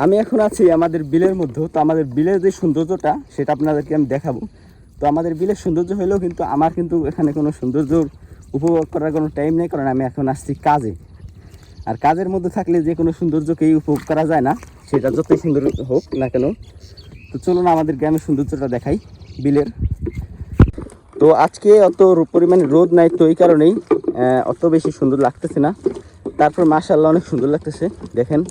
আমি এখন আছি আমাদের বিলের মধ্যে। তো আমাদের বিলের যে সৌন্দর্যটা সেটা আপনাদেরকে আমি দেখাবো। তো আমাদের বিলের সৌন্দর্য হলেও কিন্তু আমার কিন্তু এখানে কোনো সৌন্দর্য উপভোগ করার কোনো টাইম নেই, কারণ আমি এখন আসছি কাজে। আর কাজের মধ্যে থাকলে যে কোনো সৌন্দর্যকেই উপভোগ করা যায় না, সেটা যতই সুন্দর হোক না কেন। তো চলুন আমাদের গ্রামের সৌন্দর্যটা দেখাই বিলের। তো আজকে অত পরিমাণে রোদ নাই, তো এই কারণেই অত বেশি সুন্দর লাগতেছে না। তারপর মাশাআল্লাহ অনেক সুন্দর লাগতেছে দেখেন।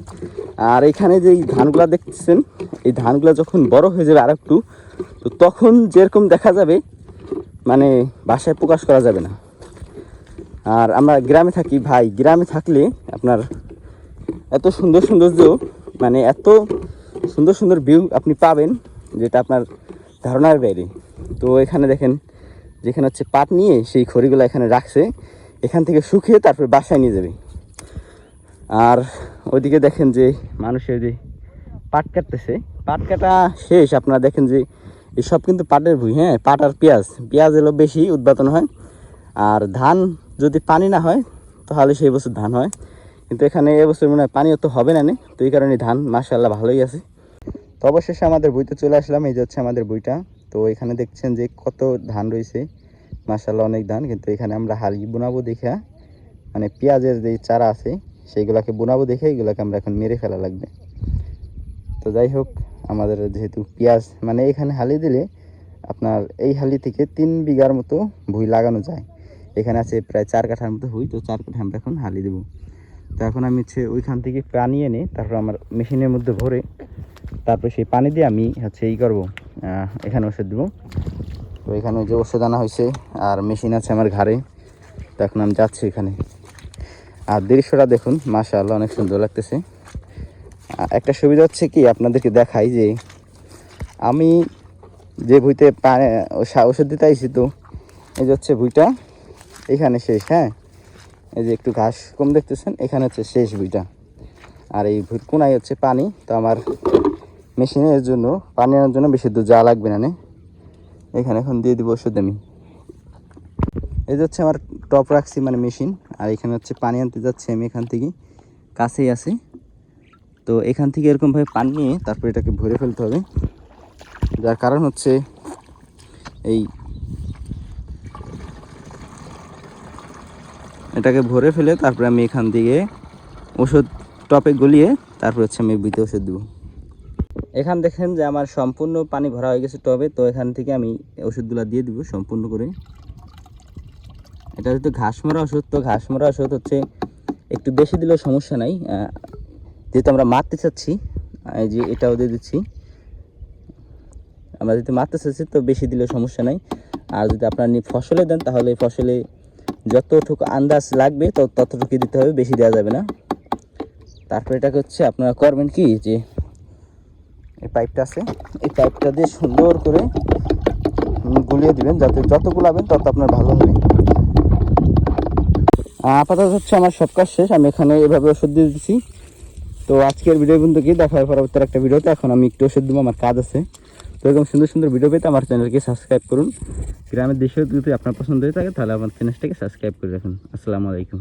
আর এখানে যে ধানগুলা দেখতেছেন, এই ধানগুলা যখন বড় হয়ে যাবে আর একটু, তো তখন যেরকম দেখা যাবে মানে ভাষায় প্রকাশ করা যাবে না। আর আমরা গ্রামে থাকি ভাই, গ্রামে থাকলে আপনার এত সুন্দর সৌন্দর্য, মানে এত সুন্দর সুন্দর ভিউ আপনি পাবেন যেটা আপনার ধারণার বাইরে। তো এখানে দেখেন, যেখানে হচ্ছে পাট নিয়ে সেই খড়িগুলো এখানে রাখছে, এখান থেকে শুকিয়ে তারপর বাসায় নিয়ে যাবে। আর ওইদিকে দেখেন যে মানুষের যে পাট কাটতেছে, পাট কাটা শেষ। আপনারা দেখেন যে এসব কিন্তু পাটের ভুঁই, হ্যাঁ, পাট আর পেঁয়াজ এলো বেশি উৎপাদন হয়। আর ধান যদি পানি না হয় তাহলে সেই বছর ধান হয়, কিন্তু এখানে এবছর মনে হয় পানিও তো হবে না, তো এই কারণে ধান মাশাআল্লাহ ভালোই আছে। তো অবশেষে আমাদের বইতে চলে আসলাম। এই যে হচ্ছে আমাদের বইটা। তো এখানে দেখছেন যে কত ধান রয়েছে, মাশাআল্লাহ অনেক ধান। কিন্তু এখানে আমরা হালি বোনাবো দেখা, মানে পেঁয়াজের যে চারা আছে সেইগুলোকে বোনাবো দেখে এগুলোকে আমরা এখন মেরে ফেলা লাগবে। তো যাই হোক, আমাদের যেহেতু পেঁয়াজ মানে এখানে হালি দিলে আপনার এই হালি থেকে 3 বিঘার মতো ভুঁই লাগানো যায়। এখানে আছে প্রায় 4 কাঠার মতো ভুঁই, তো 4 কাঠা আমরা এখন হালি দেবো। তো এখন আমি হচ্ছে ওইখান থেকে পানি এনে তারপর আমার মেশিনের মধ্যে ভরে তারপর সেই পানি দিয়ে আমি হচ্ছে এই করবো, এখানে ওষুধ দেবো। তো এখানে যে ওষুধ আনা হয়েছে আর মেশিন আছে আমার ঘাড়ে। তো এখন আমি যাচ্ছি এখানে। আর দৃশ্যটা দেখুন, মাশাআল্লাহ অনেক সুন্দর লাগতেছে। একটা সুবিধা হচ্ছে কি, আপনাদেরকে দেখাই যে আমি যে ভুঁইতে ওষুধ দিতে আইছি, তো এই যে হচ্ছে ভুঁইটা এখানে শেষ, হ্যাঁ, এই যে একটু ঘাস কম দেখতেছেন, এখানে হচ্ছে শেষ ভুঁইটা। আর এই ভুঁইর কোনায় হচ্ছে পানি। তো আমার মেশিনের জন্য পানি আনার জন্য বেশি দূর যাওয়া লাগবে না। এখানে এখন দিয়ে দিব ওষুধ আমি। এই যে হচ্ছে আমার টপ রাখছি মানে মেশিন, আর এখানে হচ্ছে পানি আনতে যাচ্ছি আমি এখান থেকে, কাছেই আছে। তো এখান থেকে এরকমভাবে পানি নিয়ে তারপর এটাকে ভরে ফেলতে হবে। যার কারণ হচ্ছে এটাকে ভরে ফেলে তারপরে আমি এখান থেকে ওষুধ টপে গলিয়ে তারপর হচ্ছে আমি বইতে ওষুধ দেবো। এখান দেখেন যে আমার সম্পূর্ণ পানি ভরা হয়ে গেছে টবে। তো এখান থেকে আমি ওষুধগুলো দিয়ে দিব সম্পূর্ণ করে। এটা যেহেতু ঘাস মরা ওষুধ, তো ঘাস মরা ওষুধ হচ্ছে একটু বেশি দিলেও সমস্যা নাই, যেহেতু আমরা মারতে চাচ্ছি। এই যে এটাও দিয়ে দিচ্ছি, আমরা যেহেতু মারতে চাচ্ছি তো বেশি দিলেও সমস্যা নাই। আর যদি আপনার ফসলে দেন তাহলে ফসলে যতটুকু আন্দাজ লাগবে তো ততটুকু দিতে হবে, বেশি দেওয়া যাবে না। তারপর এটাকে হচ্ছে আপনারা করবেন কি, যে এই পাইপটা আছে, এই পাইপটা দিয়ে সুন্দর করে গুলিয়ে দিবেন, যাতে যত গুলাবেন তত আপনার ভালো হবে। আপাতত হচ্ছে আমার সব কাজ শেষ, আমি এখানে এভাবে ওষুধ দিয়ে দিচ্ছি। তো আজকের ভিডিও কিন্তু কি দেখা হয় পরবর্তী একটা ভিডিওতে। এখন আমি একটু ওষুধ দেবো, আমার কাজ আছে। তো এরকম সুন্দর সুন্দর ভিডিও পেতে আমার চ্যানেলকে সাবস্ক্রাইব করুন। গ্রামের দৃশ্য যদি আপনার পছন্দ হয়ে থাকে তাহলে আমার চ্যানেলটাকে সাবস্ক্রাইব করে রাখুন। আসসালামু আলাইকুম।